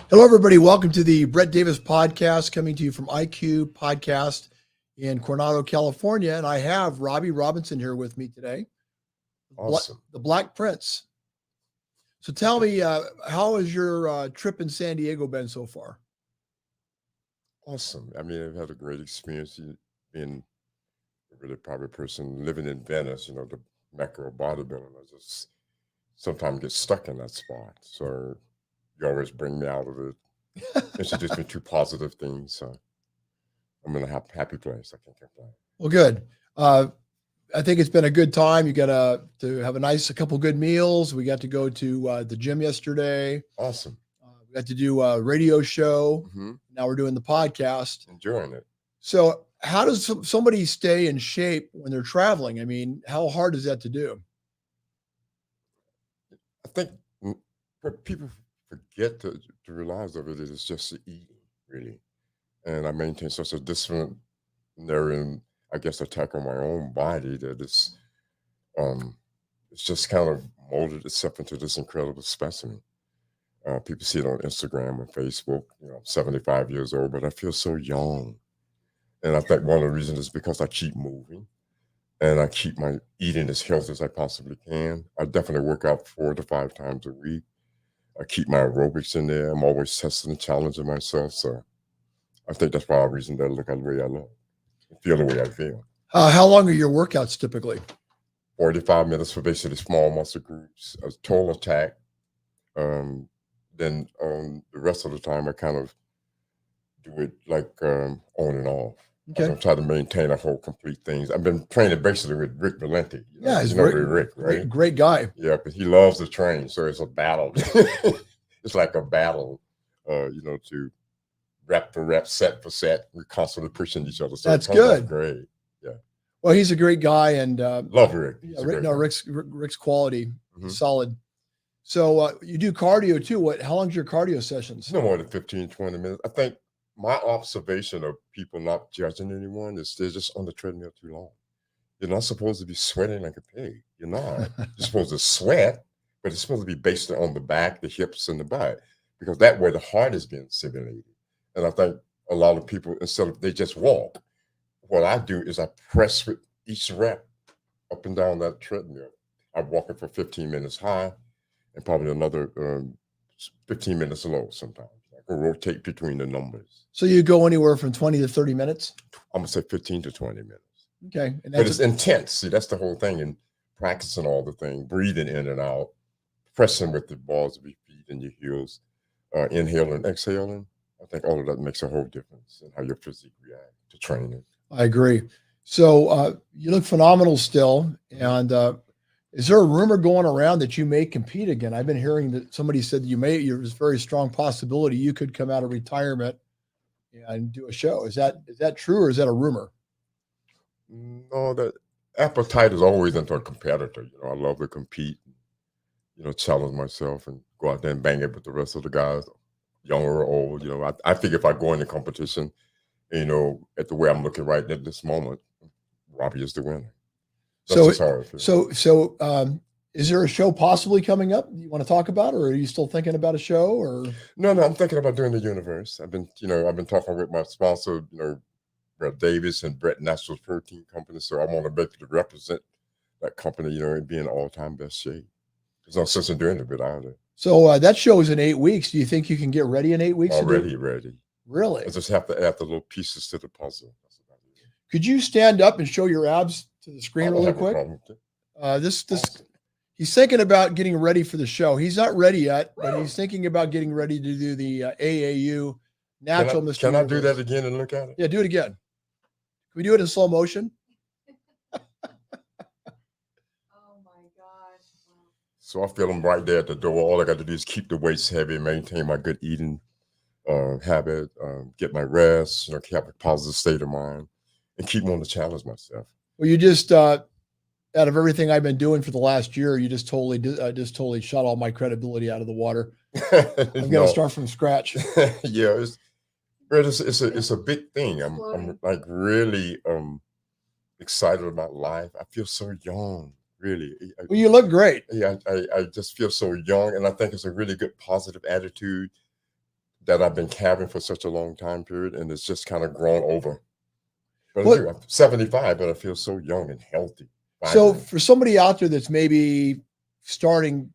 Hello, everybody. Welcome to the Brett Davis podcast, coming to you from IQ Podcast in Coronado, California. And I have Robby Robinson here with me today, Awesome. the Black Prince. So tell me, how has your trip in San Diego been so far? Awesome. I mean, I've had a great experience being a really private person living in Venice, the mecca of bodybuilding. I just sometimes get stuck in that spot. So you always bring me out of it, introduce me to positive things. So I'm in a happy place. I can't complain. Well, good. I think it's been a good time. You got to have a couple good meals. We got to go to the gym yesterday. Awesome. We got to do a radio show. Mm-hmm. Now we're doing the podcast. Enjoying it. So how does somebody stay in shape when they're traveling? I mean, how hard is that to do? I think what people forget to realize of it is just the eating, really. And I maintain such a disciplinary, I guess, attack on my own body that it's just kind of molded itself into this incredible specimen. People see it on Instagram and Facebook. I'm 75 years old, but I feel so young. And I think one of the reasons is because I keep moving and I keep my eating as healthy as I possibly can. I definitely work out 4 to 5 times a week. I keep my aerobics in there. I'm always testing and challenging myself. So I think that's probably a reason that I look at the way I look, feel the way I feel. How long are your workouts typically? 45 minutes for basically small muscle groups, a total attack. Then the rest of the time, I kind of do it like on and off. Okay. I don't try to maintain a whole complete things. I've been training basically with Rick Valenti. Yeah, he's Rick, right? Great guy. Yeah, but he loves to train, so it's a battle. It's like a battle, to rep for rep, set for set. We're constantly pushing each other. So that's good. Great. Yeah. Well, he's a great guy, and love Rick. Rick's quality, solid. So you do cardio too. How long's your cardio sessions? No more than 15, 20 minutes. I think my observation of people not judging anyone is they're just on the treadmill too long. You're not supposed to be sweating like a pig. You're not. You're supposed to sweat, but it's supposed to be based on the back, the hips, and the back, because that way the heart is being stimulated. And I think a lot of people, instead of they just walk, what I do is I press with each rep up and down that treadmill. I'm walking for 15 minutes high and probably another 15 minutes low sometimes. I can rotate between the numbers. So you go anywhere from 20 to 30 minutes? I'm going to say 15 to 20 minutes. Okay. But it's intense. See, that's the whole thing. And practicing all the thing, breathing in and out, pressing with the balls of your feet and your heels, inhaling, exhaling. I think all of that makes a whole difference in how your physique reacts to training. I agree. So you look phenomenal still. And is there a rumor going around that you may compete again? I've been hearing that somebody said there's a very strong possibility you could come out of retirement and do a show. Is that true, or is that a rumor? No, that appetite is always into a competitor. I love to compete, challenge myself and go out there and bang it with the rest of the guys, young or old. I think if I go into competition, at the way I'm looking right at this moment, Robby is the winner. So, is there a show possibly coming up you want to talk about, or are you still thinking about a show? Or no, I'm thinking about doing the universe. I've been talking with my sponsor, Brett Davis and Brett National Protein Company. So I want to basically represent that company, and be in all-time best shape. There's no sense in doing it without it. So that show is in 8 weeks. Do you think you can get ready in 8 weeks? Ready. Really? I just have to add the little pieces to the puzzle. That's about it. Could you stand up and show your abs to the screen really quick? Awesome. He's thinking about getting ready for the show. He's not ready yet, but he's thinking about getting ready to do the AAU Natural Mr. Can I do that again and look at it? Yeah, do it again. Can we do it in slow motion? Oh my gosh. Wow. So I feel him right there at the door. All I got to do is keep the weights heavy, maintain my good eating habit, get my rest, have a positive state of mind, and keep wanting to challenge myself. Well, you just out of everything I've been doing for the last year, you just totally shot all my credibility out of the water. I'm going to start from scratch. Yeah, it's a big thing. I'm like really excited about life. I feel so young, really. Well, you look great. Yeah, I just feel so young, and I think it's a really good positive attitude that I've been carrying for such a long time period, and it's just kind of grown over. But I What do. I'm 75, but I feel so young and healthy. so Vibrant. for somebody out there that's maybe starting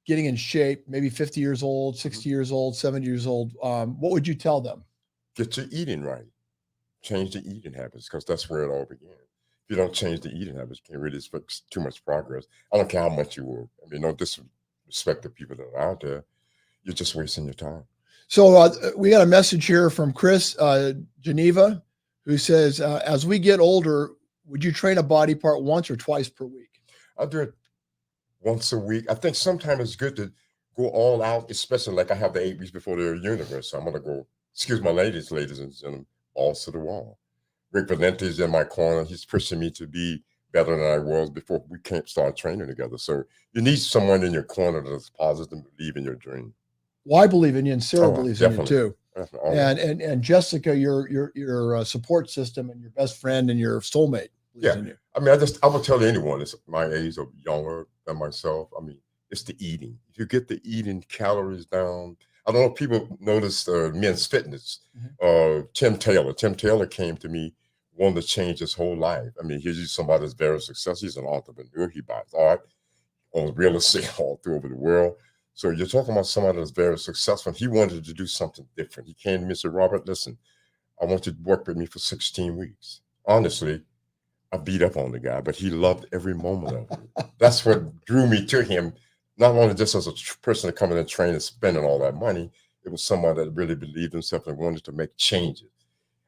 getting in shape, maybe 50 years old, 60 years old, 70 years old, what would you tell them? Get your eating right. Change the eating habits, because that's where it all began. If you don't change the eating habits, you can't really expect too much progress. I don't care how much you work. I mean, no disrespect to people that are out there. You're just wasting your time. So we got a message here from Chris Geneva, who says, as we get older, would you train a body part once or twice per week? I do it once a week. I think sometimes it's good to go all out, especially like I have the 8 weeks before the universe. So I'm going to go, excuse my ladies and gentlemen, balls to the wall. Rick Valente is in my corner. He's pushing me to be better than I was before we can't start training together. So you need someone in your corner that's positive and believe in your dream. Well, I believe in you, and Sarah Oh, believes in you definitely. too. Definitely. And Jessica, your support system and your best friend and your soulmate believes Yeah. in you. I mean, I would tell anyone that's my age or younger than myself. I mean, it's the eating. If you get the eating calories down, I don't know if people notice Men's Fitness. Tim Taylor. Tim Taylor came to me, wanted to change his whole life. I mean, he's somebody that's very successful. He's an entrepreneur. He buys art, owns real estate all through over the world. So you're talking about somebody that's very successful. He wanted to do something different. He came to me and said, Robert, listen, I want you to work with me for 16 weeks. Honestly, I beat up on the guy, but he loved every moment of it. That's what drew me to him, not only just as a person to come in and train and spending all that money. It was someone that really believed himself and wanted to make changes.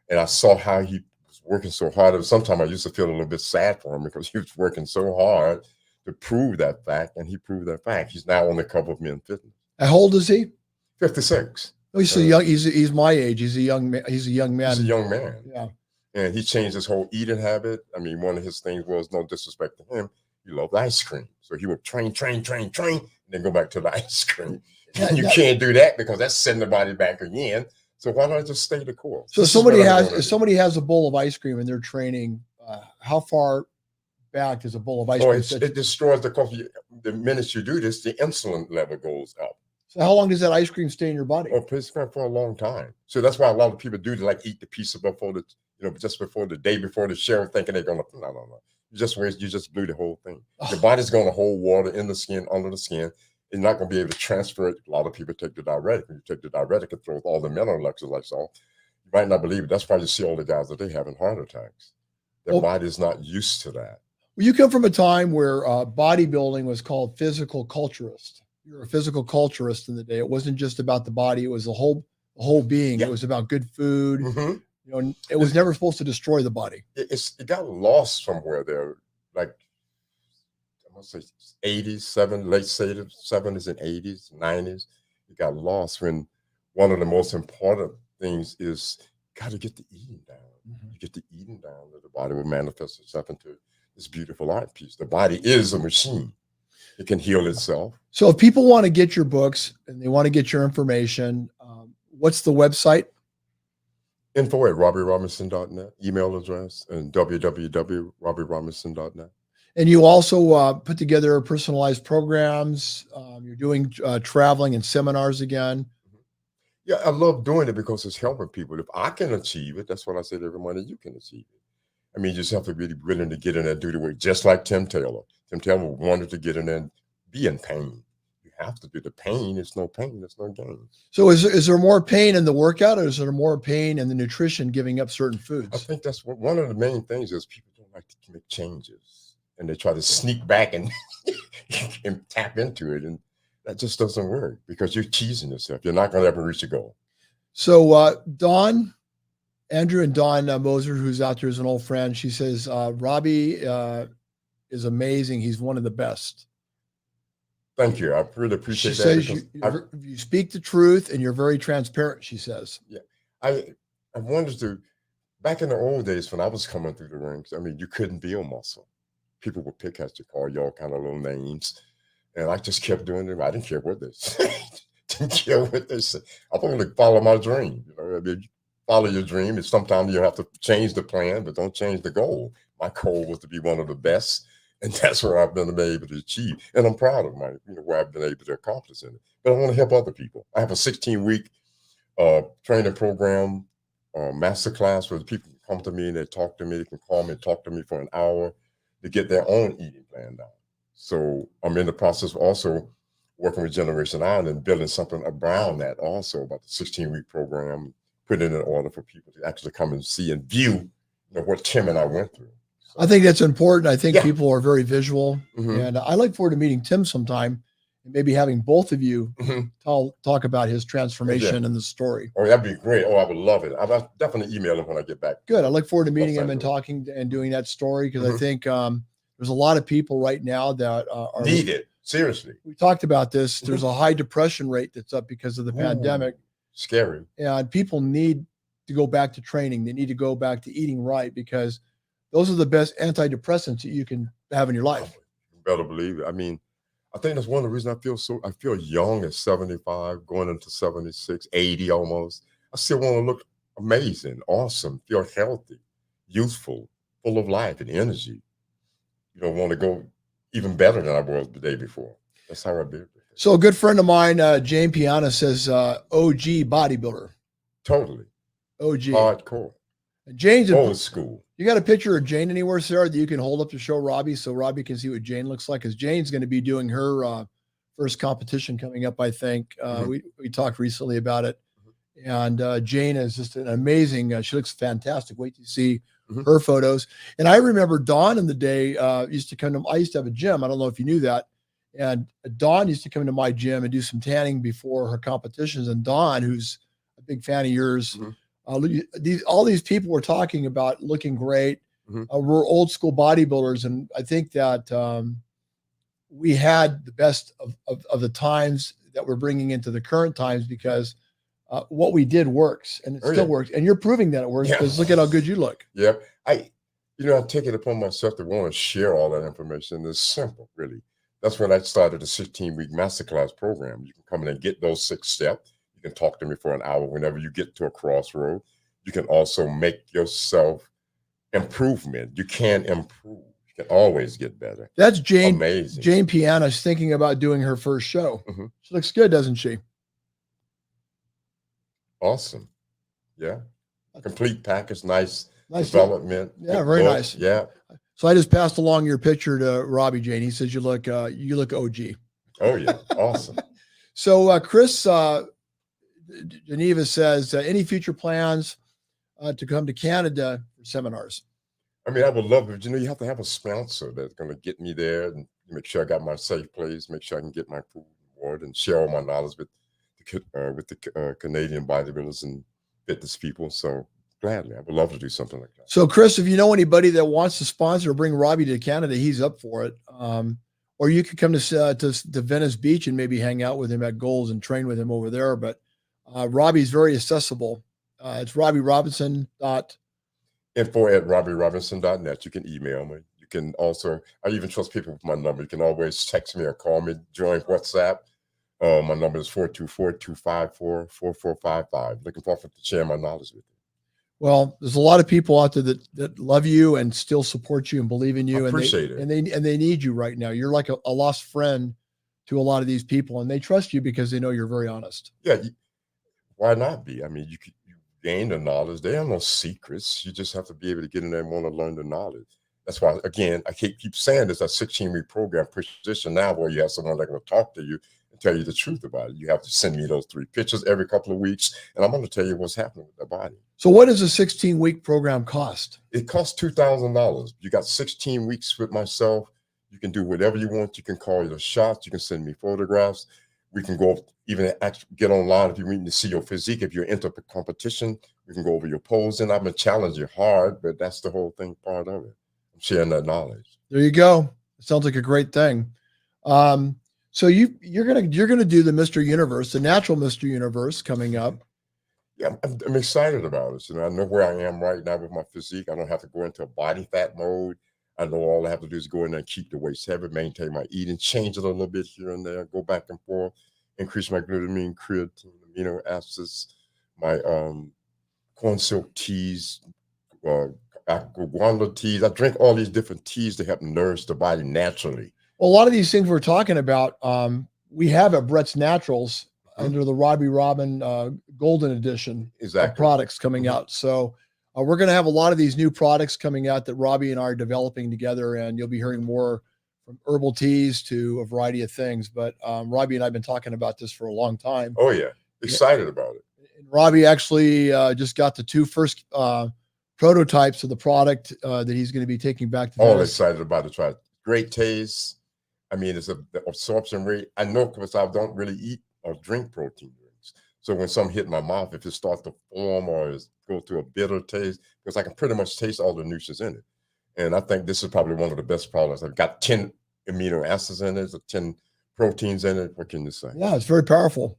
And I saw how he was working so hard. And sometimes I used to feel a little bit sad for him because he was working so hard to prove that fact, and he proved that fact. He's now on the cover of Men's Fitness. How old is he? 56. Oh, he's so young. He's my age. He's a young man. He's a young man. He's a young man. Yeah. And he changed his whole eating habit. I mean, one of his things was, no disrespect to him, he loved ice cream. So he would train, and then go back to the ice cream. And you can't do that because that's sending the body back again. So why don't I just stay the course? So if somebody has a bowl of ice cream and they're training, how far back is a bowl of ice cream? It destroys the coffee. The minute you do this, the insulin level goes up. So how long does that ice cream stay in your body? Oh, it's for a long time. So that's why a lot of people do like eat the pizza before the, just before the day before the show, thinking they're gonna. No. You just blew the whole thing. Your body's gonna hold water in the skin, under the skin. You're not gonna be able to transfer it. A lot of people take the diuretic. When you take the diuretic, it throws all the mineral electrolytes off. You might not believe it. That's why you see all the guys that they having heart attacks. Their body is not used to that. Well, you come from a time where bodybuilding was called physical culturist. You're a physical culturist in the day. It wasn't just about the body; it was the whole being. Yeah. It was about good food. Mm-hmm. It was never supposed to destroy the body. It got lost somewhere there, like I must say 80s, late 70s and 80s, 90s. It got lost when one of the most important things is got to get the eating down. You get the eating down, that the body will manifest itself into this beautiful art piece. The body is a machine. It can heal itself. So if people want to get your books and they want to get your information, what's the website? Info at robbyrobinson.net, email address, and www.robbyrobinson.net. And you also put together personalized programs. You're doing traveling and seminars again. Yeah, I love doing it because it's helping people. If I can achieve it, that's what I say to everybody, you can achieve it. I mean, you just have to be willing to get in there and do the work, just like Tim Taylor. Tim Taylor wanted to get in there and be in pain. You have to do the pain. It's no pain. It's no gain. So is there more pain in the workout, or is there more pain in the nutrition, giving up certain foods? I think that's one of the main things is people don't like to make changes. And they try to sneak back and, and tap into it. And that just doesn't work because you're teasing yourself. You're not going to ever reach a goal. So Andrew and Dawn Moser, who's out there as an old friend, she says, Robby is amazing. He's one of the best. Thank you. I really appreciate she that. Says you speak the truth and you're very transparent, she says. Yeah. I wanted to, back in the old days when I was coming through the ranks, I mean, you couldn't build muscle. People would pick at you, call you all kind of little names. And I just kept doing it. I didn't care what they said. Didn't care what they said. I wanted to follow my dream. I mean, follow your dream. And sometimes you have to change the plan, but don't change the goal. My goal was to be one of the best. And that's where I've been able to achieve. And I'm proud of where I've been able to accomplish in it. But I want to help other people. I have a 16-week training program, master class where people can come to me and they talk to me. They can call me and talk to me for an hour to get their own eating plan down. So I'm in the process of also working with Generation Iron and building something around that also about the 16-week program, putting it in order for people to actually come and see and view what Tim and I went through. So, I think that's important. I think Yeah. people are very visual, Mhm. and I look forward to meeting Tim sometime and maybe having both of you Mhm. talk about his transformation and the story. Oh, that'd be great. Oh, I would love it. I'll definitely email him when I get back. Good. I look forward to meeting Los him and Angeles. talking and doing that story because I Mhm. think there's a lot of people right now that are Need it. Seriously. We talked about this. There's a high depression rate that's up because of the pandemic, Ooh, scary. and people need to go back to training. They need to go back to eating right because those are the best antidepressants that you can have in your life. You better believe it. I mean, I think that's one of the reasons I feel young at 75, going into 76, 80 almost. I still want to look amazing, awesome, feel healthy, youthful, full of life and energy. Want to go even better than I was the day before. That's how I did. So a good friend of mine, Jane Piana, says OG bodybuilder. Totally. OG. Hardcore. Jane's Old school. You got a picture of Jane anywhere, Sarah, that you can hold up to show Robby so Robby can see what Jane looks like? Because Jane's going to be doing her first competition coming up, I think. We talked recently about it. And Jane is just an amazing, she looks fantastic. Wait to see her photos. And I remember Dawn in the day used to come to, I used to have a gym. I don't know if you knew that. And Dawn used to come to my gym and do some tanning before her competitions. And Dawn, who's a big fan of yours, all these people were talking about looking great. We're old school bodybuilders. And I think that we had the best of the times that we're bringing into the current times because what we did works and it still works. And you're proving that it works because look at how good you look. Yep. I take it upon myself to want to share all that information. It's simple, really. That's when I started a 16-week masterclass program. You can come in and get those 6 steps. You can talk to me for an hour whenever you get to a crossroad. You can also make yourself improvement. You can improve. You can always get better. That's Jane. Amazing. Jane Piana's thinking about doing her first show. She looks good, doesn't she? Awesome. Yeah. Complete package. Nice development. Yeah, very nice. Yeah. So I just passed along your picture to Robby, Jane. He says you look OG. Oh yeah, awesome. So Chris Geneva says any future plans to come to Canada for seminars? I mean, I would love it. You have to have a sponsor that's going to get me there and make sure I got my safe place, make sure I can get my food and water, and share all my knowledge with the Canadian bodybuilders and fitness people. So gladly, I would love to do something like that. So, Chris, if you know anybody that wants to sponsor or bring Robby to Canada, he's up for it. Or you could come to Venice Beach and maybe hang out with him at Goals and train with him over there. But Robby's very accessible. It's Robby Robinson. info@robbyrobinson.net. You can email me. You can also, I even trust people with my number. You can always text me or call me, join WhatsApp. My number is 424-254-4455. Looking forward to sharing my knowledge with you. Well, there's a lot of people out there that love you and still support you and believe in you. I appreciate it. And they need you right now. You're like a lost friend to a lot of these people, and they trust you because they know you're very honest. Yeah. Why not be? I mean, you gain the knowledge. There are no secrets. You just have to be able to get in there and want to learn the knowledge. That's why, again, I keep saying this, a 16-week program position now where you have someone that's going to talk to you and tell you the truth about it. You have to send me those 3 pictures every couple of weeks, and I'm going to tell you what's happening with the body. So what does a 16-week program cost? It costs $2,000. You got 16 weeks with myself. You can do whatever you want. You can call your shots. You can send me photographs. We can go even get online if you need to see your physique. If you're into competition, we can go over your posing. I'm going to challenge you hard, but that's the whole thing, part of it. I'm sharing that knowledge. There you go. It sounds like a great thing. So you're gonna do the Mr. Universe, the natural Mr. Universe coming up. Yeah, I'm excited about it. I know where I am right now with my physique. I don't have to go into a body fat mode. I know all I have to do is go in there and keep the weights heavy, maintain my eating, change it a little bit here and there, go back and forth, increase my glutamine, creatine, amino acids, my corn silk teas, guanla teas. I drink all these different teas to help nourish the body naturally. Well, a lot of these things we're talking about, we have at Brett's Naturals under the Robby Robin golden edition of Exactly. products coming Mhm. out. So we're going to have a lot of these new products coming out that Robby and I are developing together, and you'll be hearing more from herbal teas to a variety of things. But Robby and I have been talking about this for a long time. Oh yeah, excited about it. And Robby actually just got the first prototypes of the product that he's going to be taking back to All Venice. excited about it. Try it. Great taste. I mean, it's the absorption rate. I know because I don't really eat or drink protein drinks. So when some hit my mouth, if it starts to form or go to a bitter taste, because I can pretty much taste all the nutrients in it. And I think this is probably one of the best products. I've got 10 amino acids in it, 10 proteins in it. What can you say? Yeah, it's very powerful.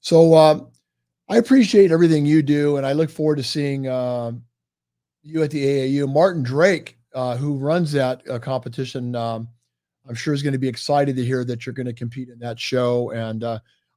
So I appreciate everything you do, and I look forward to seeing you at the AAU. Martin Drake, who runs that competition, I'm sure is going to be excited to hear that you're going to compete in that show. And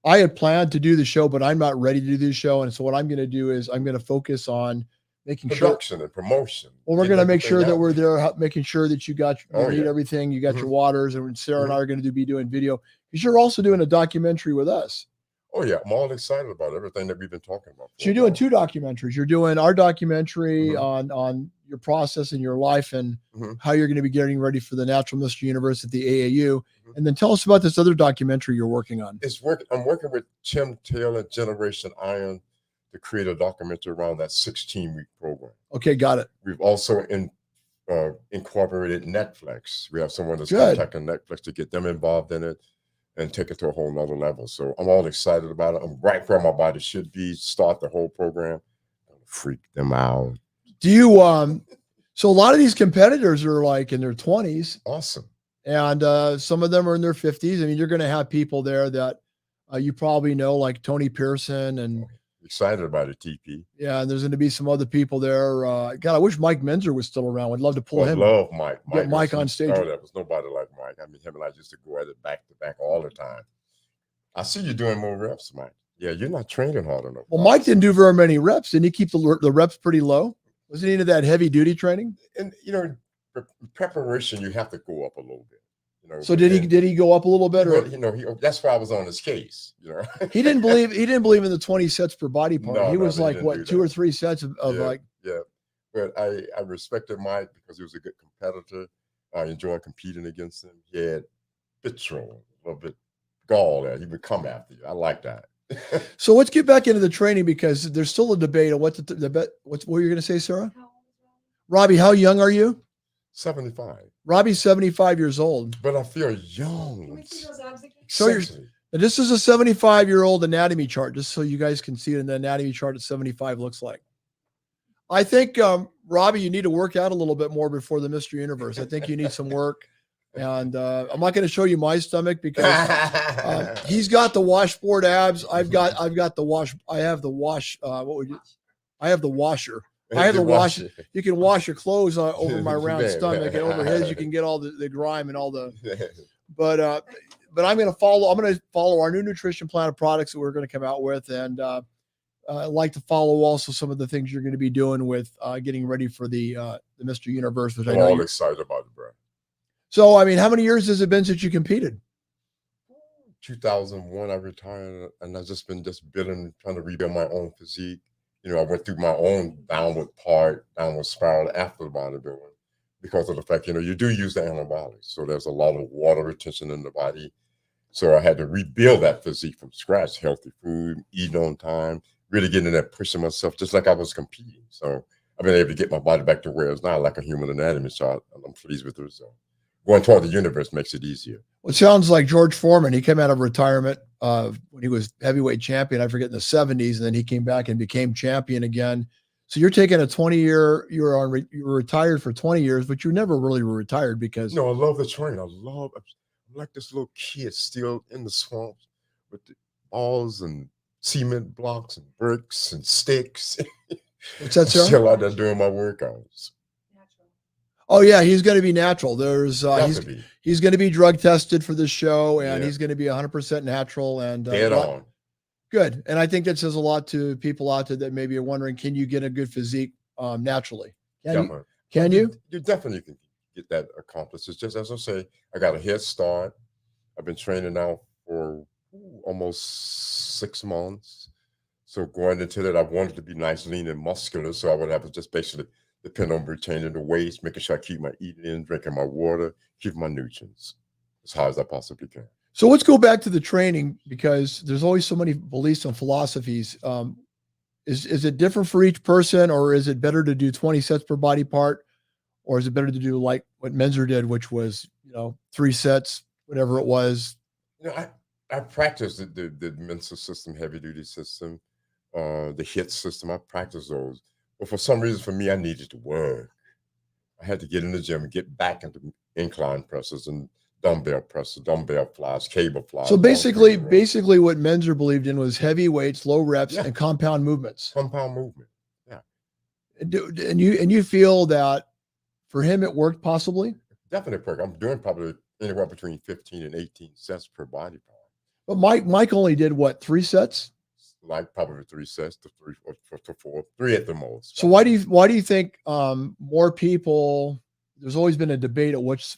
I had planned to do the show, but I'm not ready to do the show. And so what I'm going to do is I'm going to focus on making sure Production and promotion. Well, we're getting going to make everything sure that out we're there. there, making sure that you Oh, need yeah. everything. You got your Mhm. waters, and Sarah and I are going to be doing video because you're also doing a documentary with us. Oh yeah, I'm all excited about everything that we've been talking about. So you're doing 2 documentaries. You're doing our documentary Mhm. on your process in your life and Mhm. how you're going to be getting ready for the Natural Mystery Universe at the AAU. Mhm. And then tell us about this other documentary you're working on. I'm working with Tim Taylor, Generation Iron, to create a documentary around that 16-week program. Okay, got it. We've also incorporated Netflix. We have someone that's Good. contacting Netflix to get them involved in it and take it to a whole nother level. So I'm all excited about it. I'm right where my body should be. Start the whole program. Freak them out. Do you so a lot of these competitors are like in their 20s Awesome. and some of them are in their 50s. I mean, you're going to have people there that you probably know, like Tony Pearson and Excited about it, TP. yeah, and there's going to be some other people there. God, I wish Mike Menzer was still around. I'd love to pull I him. love Mike. Get Mike on was- stage. Oh, there was nobody like Mike. I mean, him and I used to go at it back to back all the time. I see you doing more reps, Mike. Yeah, you're not training hard enough. Well, Mike didn't do very many reps. Didn't he keep the reps pretty low? Wasn't he into that heavy duty training? And preparation, you have to go up a little bit. So did he go up a little bit, or that's why I was on his case. he didn't believe in the 20 sets per body part. No, he no, was he like didn't what do 2 that. or 3 sets of like. Yeah. But I respected Mike because he was a good competitor. I enjoyed competing against him. He had petrol, a little bit gall there. He would come after you. I like that. So let's get back into the training because there's still a debate on what what were you going to say, Sarah? How old is Robbie, how young are you? 75. Robbie's 75 years old. But I feel Can young. we see those abs again? So you're- Sexy. And this is a 75-year-old anatomy chart, just so you guys can see it in the anatomy chart at 75 looks like. I think, Robbie, you need to work out a little bit more before the Mystery Universe. I think you need some work. And I'm not going to show you my stomach because he's got the washboard abs. I've got the wash. I have the wash. What would you? I have the washer. I have the wash. You can wash your clothes over my round Man. stomach, and over his you can get all the grime and all the. But I'm going to follow. I'm going to follow our new nutrition plan of products that we're going to come out with, and I'd like to follow also some of the things you're going to be doing with getting ready for the Mystery Universe, which I I'm know all you're. excited about it, bro. So, I mean, how many years has it been since you competed? 2001, I retired, and I've just been building, trying to rebuild my own physique. I went through my own downward spiral after the bodybuilding because of the fact, you do use the antibiotics. So there's a lot of water retention in the body. So I had to rebuild that physique from scratch, healthy food, eating on time, really getting in there, pushing myself just like I was competing. So I've been able to get my body back to where it's now, like a human anatomy chart, and I'm pleased with the result. Going toward the universe makes it easier. Well, it sounds like George Foreman. He came out of retirement when he was heavyweight champion, I forget, in the 70s, and then he came back and became champion again. So you're taking a 20-year, you were retired for 20 years, but you never really were retired because. No, I love the train. I'm like this little kid still in the swamps with the balls and cement blocks and bricks and sticks. What's that, Sarah? Still out there doing my workouts. Natural. Oh yeah, he's going to be natural. There's Got to be. he's going to be drug tested for this show, and Yeah. he's going to be 100% natural and Dead on. good. And I think that says a lot to people out there that maybe are wondering, can you get a good physique naturally? Definitely. Can you? You definitely can get that accomplished. It's just, as I say, I got a head start. I've been training now for almost 6 months. So going into that, I wanted to be nice, lean, and muscular. So I would have to just basically depend on retaining the weights, making sure I keep my eating in, drinking my water, keep my nutrients as high as I possibly can. So let's go back to the training because there's always so many beliefs and philosophies. Is it different for each person, or is it better to do 20 sets per body part, or is it better to do like what Menzer did, which was 3 sets, whatever it was? I practiced the mental system, heavy duty system, the HIIT system. I practiced those, but for some reason, for me, I needed to work. I had to get in the gym and get back into incline presses and dumbbell presses, dumbbell flies, cable flies. So basically, what Menzer believed in was heavy weights, low reps, Yeah. and compound movements. Compound movement. Yeah, And you feel that for him it worked possibly? definitely work. I'm doing probably anywhere between 15 and 18 sets per body part. But Mike only did what, 3 sets? Like probably 3 sets to 3 or to 4, 3 at the most. So why do you think more people? There's always been a debate of which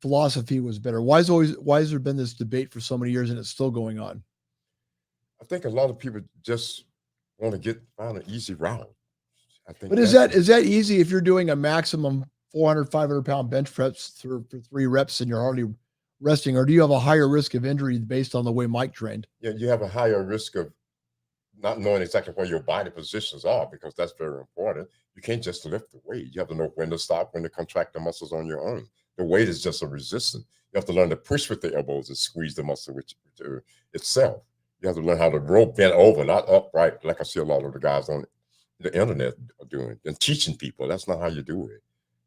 philosophy was better. Why has there been this debate for so many years and it's still going on? I think a lot of people just want to find an easy route. I think. But is that easy if you're doing a maximum 400, 500 pound bench press for 3 reps and you're already resting, or do you have a higher risk of injury based on the way Mike trained? Yeah, you have a higher risk of not knowing exactly where your body positions are, because that's very important. You can't just lift the weight. You have to know when to stop, when to contract the muscles on your own. The weight is just a resistance. You have to learn to push with the elbows and squeeze the muscle itself. You have to learn how to roll bent over, not upright, like I see a lot of the guys on the internet are doing and teaching people. That's not how you do it.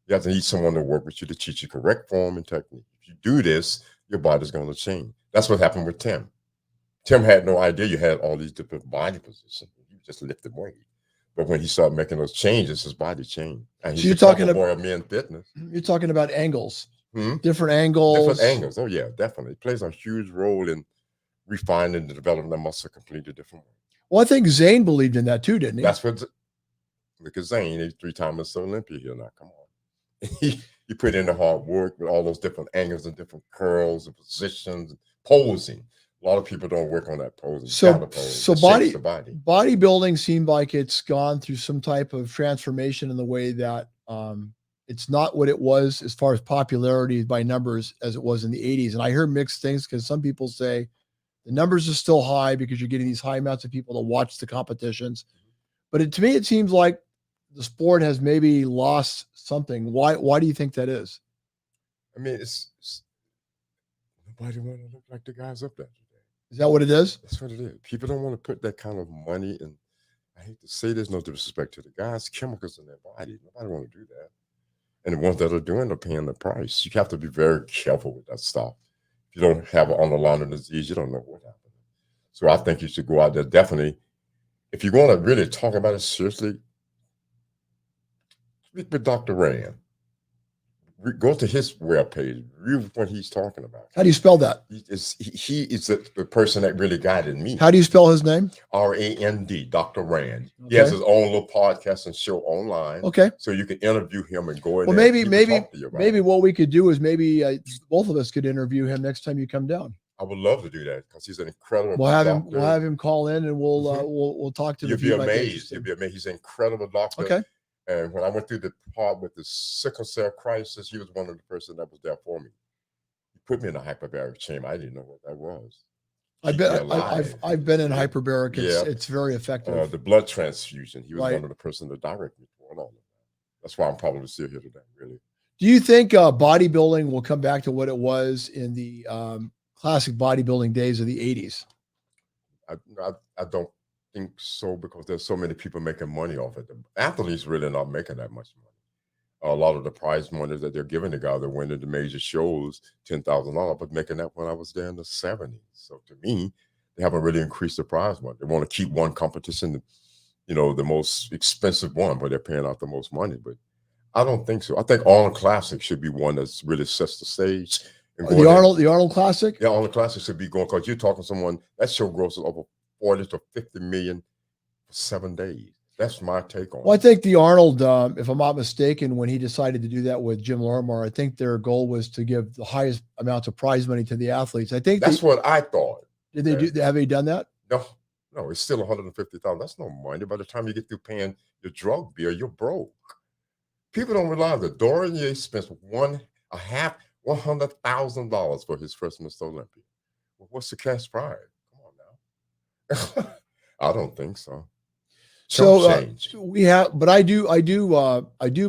You have to need someone to work with you to teach you correct form and technique. If you do this, your body's going to change. That's what happened with Tim. Tim had no idea you had all these different body positions. He just lifted weight. But when he started making those changes, his body changed. And So you're talking about men fitness. You're talking about angles, Hmm? different angles. Different angles. Oh yeah, definitely. It plays a huge role in refining and developing the muscle completely different way. Well, I think Zane believed in that too, didn't he? That's what. Look at Zane. He's 3-time Mr. Olympia here now. Come on. He put in the hard work with all those different angles and different curls and positions, and posing. A lot of people don't work on that posing. So body. bodybuilding seemed like it's gone through some type of transformation in the way that it's not what it was as far as popularity by numbers as it was in the 80s. And I hear mixed things because some people say the numbers are still high because you're getting these high amounts of people to watch the competitions. But to me, it seems like the sport has maybe lost something. Why do you think that is? I mean, it's nobody want to look like the guys up there today. Is that what it is? That's what it is. People don't want to put that kind of money in. I hate to say there's no disrespect to the guys, chemicals in their body. Nobody want to do that. And the ones that are doing are paying the price. You have to be very careful with that stuff. If you don't have an underlying disease, you don't know what happened. So I think you should go out there. Definitely, if you're going to really talk about it seriously, speak with Dr. Rand. Go to his webpage. Read what he's talking about. How do you spell that? He is the person that really guided me. How do you spell his name? R-A-N-D, Dr. Rand. Okay. He has his own little podcast and show online. Okay. So you can interview him and go in Well, there. maybe what we could do is maybe both of us could interview him next time you come down. I would love to do that because he's an incredible We'll have doctor. him call in and we'll talk to him. You'll be amazed. You'll be amazed. He's an incredible doctor. Okay. And when I went through the part with the sickle cell crisis, he was one of the person that was there for me. He put me in a hyperbaric chamber. I didn't know what that was. I've been in hyperbaric. It's very effective. The blood transfusion. He was Right. one of the person that directed me toward all of that. That's why I'm probably still here today. Really. Do you think bodybuilding will come back to what it was in the classic bodybuilding days of the 80s? I don't think so, because there's so many people making money off it. The athletes really not making that much money. A lot of the prize money that they're giving the guy that win the major shows, $10,000, but making that when I was there in the 70s. So to me, they haven't really increased the prize money. They want to keep one competition, the most expensive one, but they're paying out the most money. But I don't think so. I think Arnold Classic should be one that's really sets the stage. The Arnold Classic? Yeah, Arnold Classic should be going, because you're talking someone that show grosses over 40 to 50 million for 7 days. That's my take on it. Well, I think the Arnold, if I'm not mistaken, when he decided to do that with Jim Lorimer, I think their goal was to give the highest amounts of prize money to the athletes. I think that's what I thought. Did they do? Have they done that? No, No, it's still 150,000. That's no money. By the time you get through paying your drug bill, you're broke. People don't realize that Dorian Yates spent $100,000 for his first Mr. Olympia. Well, what's the cash prize? Come on now. I don't think so. So Change. we have, but I do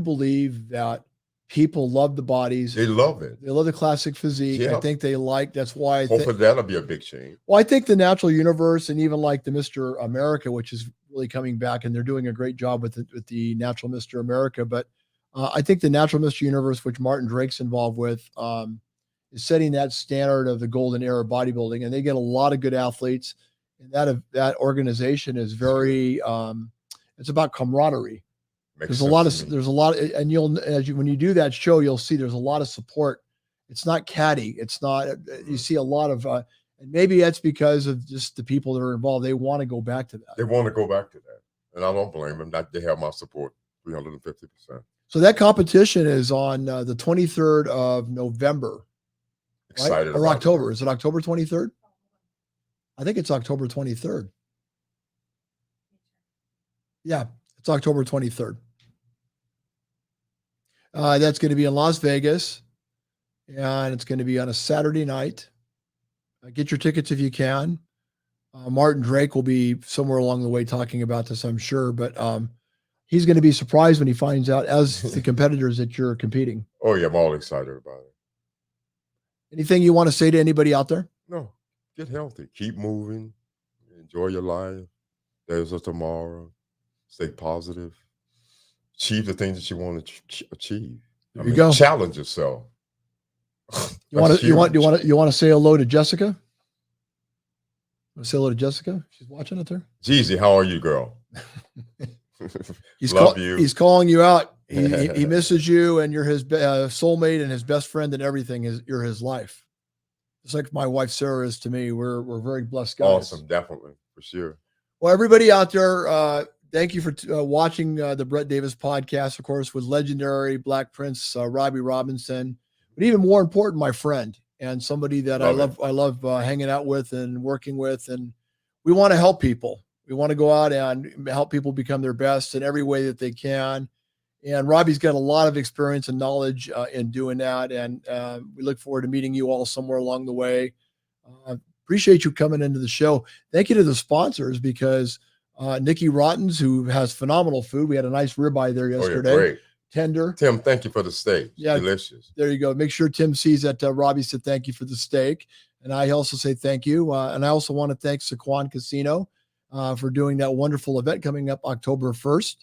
believe that people love the bodies. They love it. They love the classic physique. I Yeah. think they like. That's why I think. Hopefully that'll be a big change. Well, I think the Natural Universe and even like the Mr. America, which is really coming back, and they're doing a great job with the Natural Mr. America. But I think the Natural Mr. Universe, which Martin Drake's involved with, is setting that standard of the golden era of bodybuilding, and they get a lot of good athletes. And that organization is very. It's about camaraderie. Makes There's a lot, and when you do that show, you'll see there's a lot of support. It's not catty. It's not. You see a lot of, and maybe that's because of just the people that are involved. They want to go back to that. They want to go back to that, and I don't blame them. That they have my support, 350%. So that competition is on the 23rd of November, right? Excited Or about October? Is it October 23rd? I think it's October 23rd. Yeah, it's October 23rd. That's going to be in Las Vegas, and it's going to be on a Saturday night. Get your tickets if you can. Martin Drake will be somewhere along the way talking about this, I'm sure, but he's going to be surprised when he finds out, as the competitors, that you're competing. Oh yeah, I'm all excited about it. Anything you want to say to anybody out there? No, get healthy, keep moving, enjoy your life. There's a tomorrow. Stay positive. Achieve the things that you want to achieve. There you go. Challenge yourself. You want to say hello to Jessica? Want to say hello to Jessica? She's watching it there. Jeezy, how are you, girl? Love you. He's calling you out. He misses you, and you're his soulmate and his best friend, and everything. You're his life. Just like my wife Sarah is to me. We're very blessed guys. Awesome, definitely, for sure. Well, everybody out there, thank you for watching the Brett Davis podcast, of course, with legendary Black Prince Robby Robinson, but even more important, my friend and somebody that I love hanging out with and working with. And we want to help people. We want to go out and help people become their best in every way that they can. And Robby's got a lot of experience and knowledge in doing that. And we look forward to meeting you all somewhere along the way. Appreciate you coming into the show. Thank you to the sponsors, because Nikki Rottens, who has phenomenal food. We had a nice ribeye there yesterday. Oh, yeah, great. Tender. Tim, thank you for the steak. Yeah, delicious. There you go. Make sure Tim sees that Robby said thank you for the steak. And I also say thank you. And I also want to thank Saquon Casino for doing that wonderful event coming up October 1st.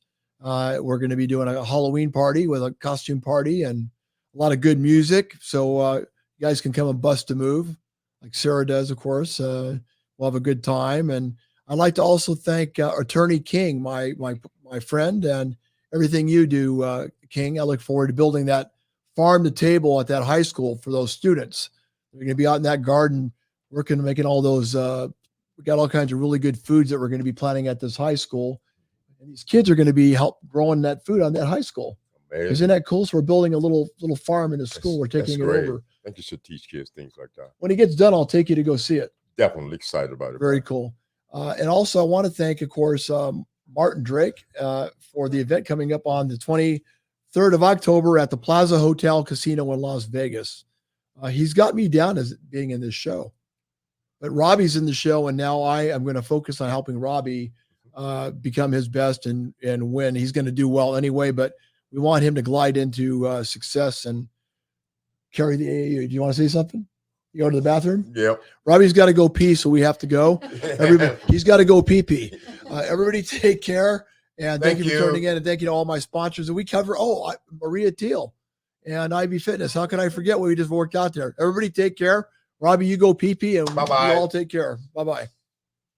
We're going to be doing a Halloween party with a costume party and a lot of good music. So you guys can come and bust a move like Sarah does, of course. We'll have a good time. And I'd like to also thank Attorney King, my friend, and everything you do, King. I look forward to building that farm to table at that high school for those students. They're going to be out in that garden working, making all those. We got all kinds of really good foods that we're going to be planting at this high school. And these kids are going to be growing that food on that high school. Amazing. Isn't that cool? So we're building a little farm in the school. We're taking it over. I think you should teach kids things like that. When it gets done, I'll take you to go see it. Definitely excited about it. Very cool. And also I want to thank, of course, Martin Drake for the event coming up on the 23rd of October at the Plaza Hotel Casino in Las Vegas. He's got me down as being in this show, but Robby's in the show. And now I am going to focus on helping Robby become his best and win. He's going to do well anyway, but we want him to glide into success and carry the AAU. Do you want to say something? You go to the bathroom? Yep. Robby's got to go pee, so we have to go. Everybody, he's got to go pee. Everybody take care. And thank you for tuning in. And thank you to all my sponsors. And we cover, Maria Teal and Ivy Fitness. How can I forget what we just worked out there? Everybody take care. Robby, you go pee, and bye-bye. You all take care. Bye-bye.